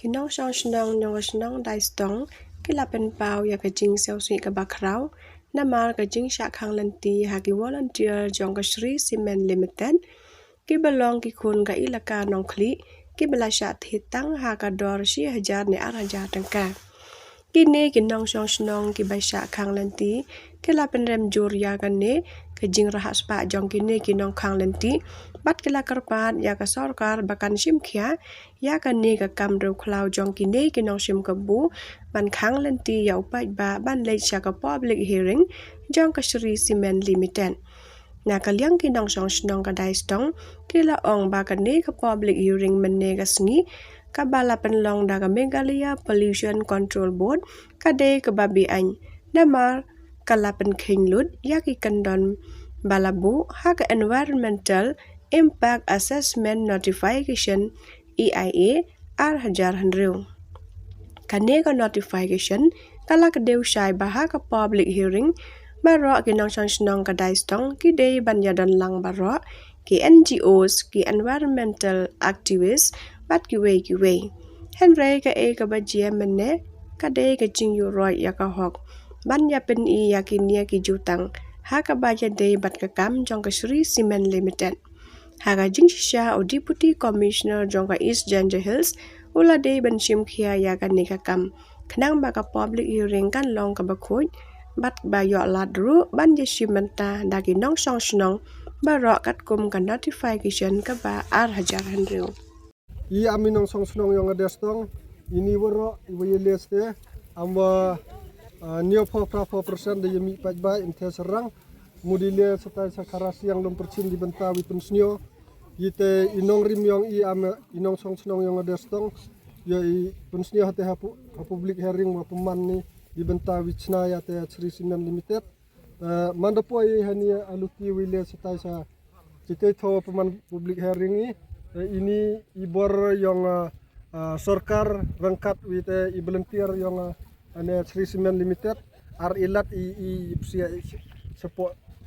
Kinong shong shnong nyong shnong dai stong kila pen pau ya ka jing seo sui ka bakrau namar ka jing sha khang lanti ha ki volunteer jong ka Shri Cement Limited ki belong ki khun ka Elaka Nongkhlieh ki bela sha thi tang ha ka dor shi hajar ne ar hajar tangka kini kinong shong shnong ki bai sha khang lanti kila pen rem jur ya ka ne ka jing rahas pa jong kini kinong khang lanti bat kila karpat ya ka sarkar bakan sim khia ya ka ne ka kam ro khlau jong kini kinong sim ka bu ban khang lanti ya upai ba ban le sha ka public hearing jong ka Shri Cement Limited na ka liang kinong shong shnong ka dai stong kila ong ba ka ne ka public hearing men ne ka sngi ka bala pen long da ka Meghalaya Pollution Control Board ka de ka babi an damar kalapen khing lut ya ki kandon balabu ha ka environmental impact assessment notification EIA ar hajar hanriu kane ka notification kala ka deu shai baha ka public hearing baro kinong shong shnong ka dai stong ki de ban ya don lang baro ki NGOs ki environmental activists bat ki wei henry ka e ka ba GM ne ka de ka jing yu roi ya ka hok ban ya pen I ya ki nia ki jutang ha ka ba ya de bat ka kam jong ka Shri Cement Limited ha ka jing sha o deputy commissioner jong ka East Ginger Hills ula de ban shim khia ya ka ni ka kam khnang ba ka public hearing kan long ka ba khoi bat ba yo la dru ban ya shimanta da ki nong song shnong ba ro kat kum ka notification ka ba ar hajar hanriu I aminong song snong yung adestong ini woro iwe leste amba nio 4% de yemi pajba inte serang mudile setai sakarasi yang lom percin di bentawi pensnio yite inong rim yung I am inong song snong yung adestong ya I pensnio hate public hearing wa peman ni di bentawi cnaya te Shri Cement Limited mandapo I hania aluti wile setai sa cite tho peman public hearing ini ibor yang sarkar rangkat wite I volunteer yang ane Shri Cement Limited ar ilat I psia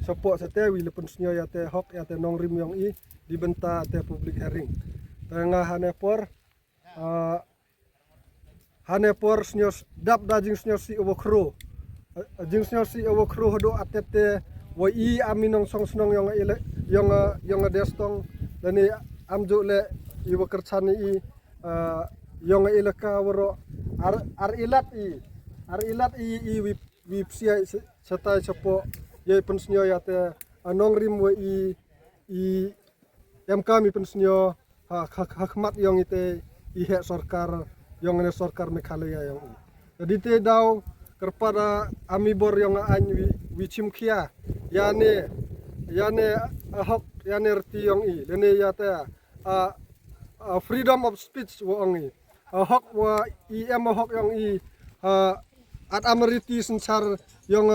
support sete wile pensnyo ya te hok ya te nongrim yang I dibenta te public hearing tengah hanepor snyo dap da jing snyo si overcrow jing snyo si overcrow hodo atete wa I aminong song snong yang destong dani amjo le iwa kerchani I yang elaka woro ar ilat I wi psia setai sepo ye pensnyo ya te anong rim wa I MK mi pensnyo hakmat yang ite I hek sarkar yang ne sarkar Meghalaya yang jadi te daw kepada amibor yang an wi chimkhia yane hok yane rti yang I lene ya te freedom of speech wong I hok wa I em hok yang I at ameriti sensar yang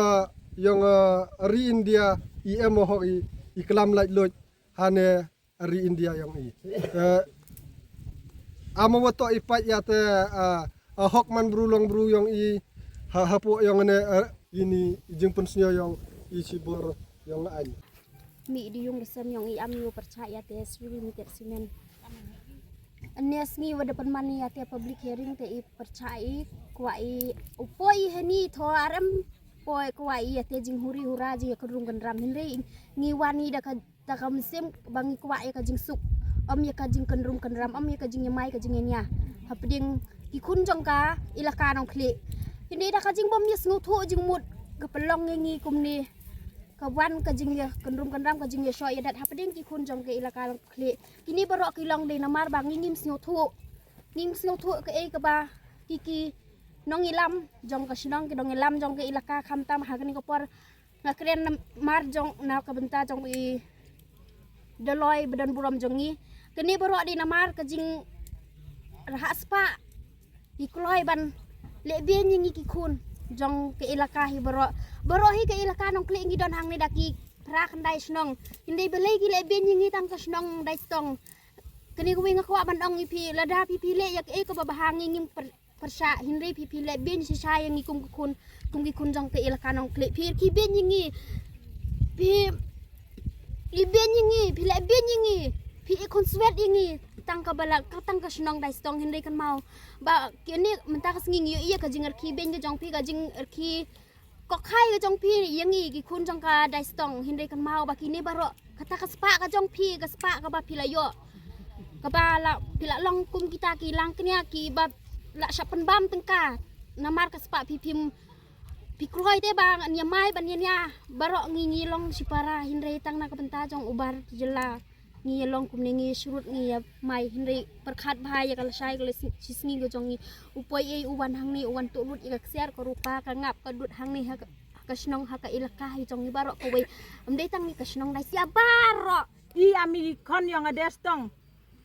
ri India I em hok I kelam lait lot hane ri India yang I amawato ipat ya te hok man brulong bru yang I hapo yang ne ini jing pensnyo yang I sibor yang an mi di yung lesem yang I am yo percaya te Shri Limited Cement Anias ngi wada penmani ya te public hearing te I percaya kuai upoi hani tho aram poi kuai ya te jing huri huraji ya kerung gendram henry ngi wani da ka musim bangi kuai ka jing suk ya ka jing kendrum kendram ya ka jing nyamai ka jing nya hapding ikun jong ka Elaka Nongkhlieh ini da ka jing bom yes ngutu jing mut ka pelong ngi kumni ka wan ka jing ya kendrum kendram ka jing ya shoy dat hapding ikun jong ka Elaka Nongkhlieh kini barok kilong de namar bangi ngim snutu ka e ka ba kiki nong ilam jong ka shnong ki dong ilam jong ka Elaka khamtam hagani ko por ngakren mar jong na ka benta jong I doloi bedan buram jongi kini barok di namar ka jing rahaspa ikloi ban lebien ngi ki khun jong ke Elaka hi baro hi ke Elaka Nongkhlieh ngi don hang ni daki pra kandai snong indi belai ki lebien ngi tang ka snong dai stong kini ko winga kwa bandong ipi lada pipi le yak e ko babahangi ngim persha hinri pipi le ben si saya ngi kum kun jong ke Elaka Nongkhlieh pir ki ben ngi pi ben ngi pi le ben ngi พี่คนสวีเดนยังงี้ตั้งกับบัลลังตั้งกับชนองได้สตองเห็นได้กันเมาบ่เกี่ยนี่มันตั้งกับสิ่งอยู่อีกกับจิงอาร์คีเบนกับจองพี่กับจิงอาร์คีก็ไข่กับจองพี่ยังงี้กี่คุณจองกับได้สตองเห็นได้กันเมาบ่กินนี่บ่รอคาตากับสปะกับจองพี่กับสปะกับบ่พี่ละโยกับบ่ละพี่ละลองกุมกีตากีลังเนี่ยกีบ่ละชับเป็นบ้ามตึงกาน้ำมันกับสปะพี่พิมพี่กล้วยแต่บางอันยาไม้บันเนี่ยบ่รองี้ลองสิปาราเห็นได้ตั้งนักบันตาจองอุบาร์จลางี้ลองคุมเนี่ยงี้ชุดงี้ไม่เห็นได้ประคัดพายกันละใช้กันเลยชิสงี้ก็จงงี้อุปยอุวันหังนี้อุวันตุลุดอีกเสียก็รูปากระงับกระดุดหังนี้ฮะกระชนองฮะกะอิลกาให้จงงี้บารอกเอาไว้ได้ตั้งนี้กระชนองได้เสียบารอกอีอามีคนยังada stong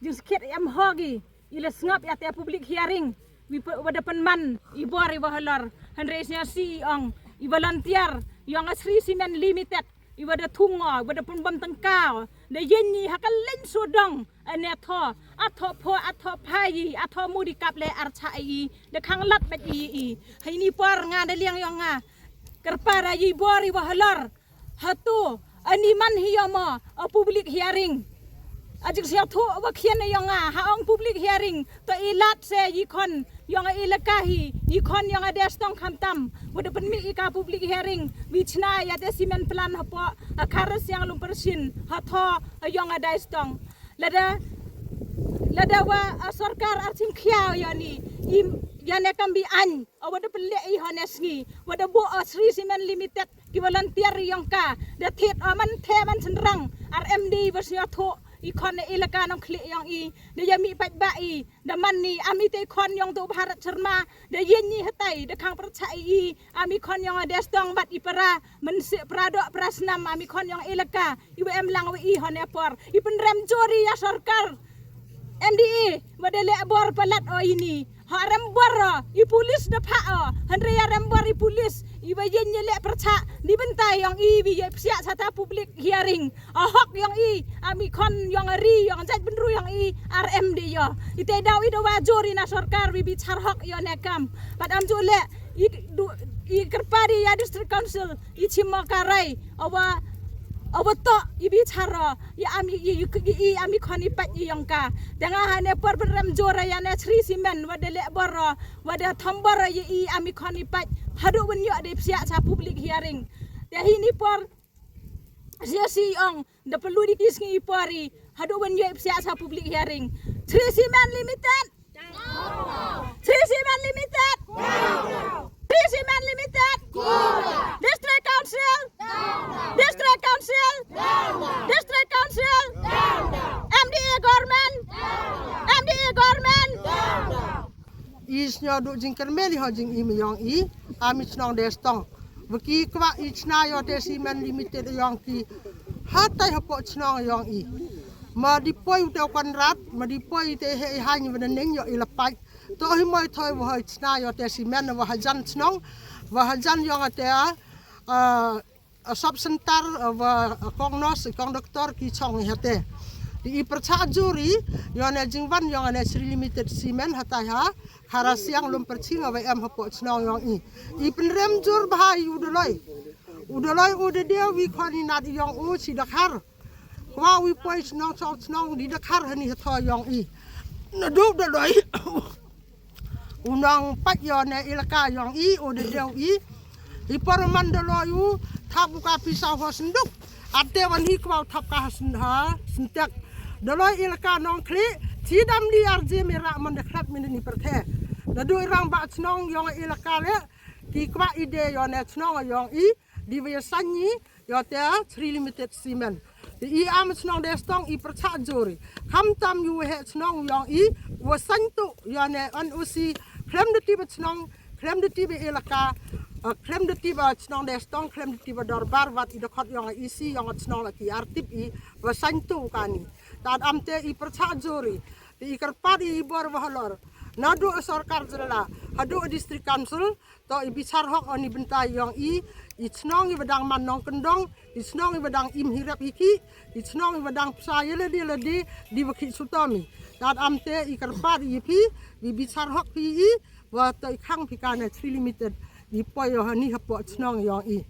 jus kit am hogi ila ngap ya te public hearing wi pada penman ibori wahalar handresnya si ong i volunteer yang asri simen limited iwada thungo wada pembam tengkau de yenni hakalen sudong ane tho atho pho atho phai atho mudi kaple archai de khanglat bet i haini par nga de liang yang nga kerpara yi bori wahalar hatu ani man hiyama a public hearing ajik sia tho wa khian yang nga ha ong public hearing to ilat se yi khon yang Elaka hi khon yang ada stong khamtam wada penmi ika public hearing wichna ya de simen plan hapo akaras yang lum persin hatho yang ada stong lada wa sarkar artim khiao yani yana kambi an awada pelle I honesngi wada bo asri simen limited ki volunteer yang ka da thet aman the man senrang RMD versia tho ikon Elaka Nongkhlieh yang de yami pat bai de man ni ami te kon yang tu Bharat Sharma de yin ni hatai de khang percaya ami kon yang ada stong bat ipara men se pradok prasnam ami kon yang Elaka IWM lang wi honepor I penrem jori ya sarkar MDE modele bor pelat o ini ha rembor I polis de pha hanre ya rembor I polis I bayen nyelek percak dibentai yang I bi siak sata public hearing hok yang I ami kon yang ri yang jaj benru yang I RMD ya ite daw I do wajori na sarkar bi bicar hok ya nekam padam jole I kerpari ya district council I chimakarai awa to I bicara ya ami kon I pat yang ka dengan hane por berem jora ya ne sri simen wada le boro wada thambor ya I ami kon I pat hadu wenyo de siak sa public hearing ya hini por sia si ong de perlu dikisngi ipori hadu wenyo siak sa public hearing sri simen limited sri simen limited sri simen limited district council district council district council MDA government MDA government isnya duk jingkan meli ho jing imi yang I ami snong destong beki kwa ichna yo te simen limited yang ki hatai hapo snong yang I ma dipoi te kwanrat ma dipoi te he hani weneng yo ilapai to hi moi thoi wo ichna yo te simen wa hajan snong wa hajan yang te sub center wa kongnos kong doktor ki chong hete I percaya juri yang ne jingwan yang ne Sri Limited Simen hatai ha haras yang lum percing AWM hapo snong yang I penrem jur bahai udaloi udah dia wi khoni nat yang si dakhar wa wi poi snong di dakhar hani hatai yang na duk daloi unang pat yang ne Elaka yang udah dia I paraman daloyu thap buka pisau ho senduk ate wan hi kwau thap ka sentek daloi Elaka Nongkhlieh tidam di RJ merak mendeklat minni perthe dadu rang ba snong yang Elaka le ki kwa ide yo ne snong yang di wesanyi yo te Sri Limited Simen I am snong de stong I percak jori kham tam yu he snong yang wasantu yo ne an usi klem de tiba snong klem de tiba Elaka klem de tiba snong de stong klem de tiba dorbar wat I dokot yang isi yang snong laki artip I wasantu kani tad amte I percak jori I kerpadi I bor wahalor nadu sarkar jela hadu district council to I bicar hok oni bentai yang I snong I badang manong kendong I snong I badang im hirap iki I snong I badang psaya ledi di wakit sutami tad amte I kerpadi I pi I bicar hok pi I wa to I khang pikane Sri Limited I poyo hani hapo snong yang I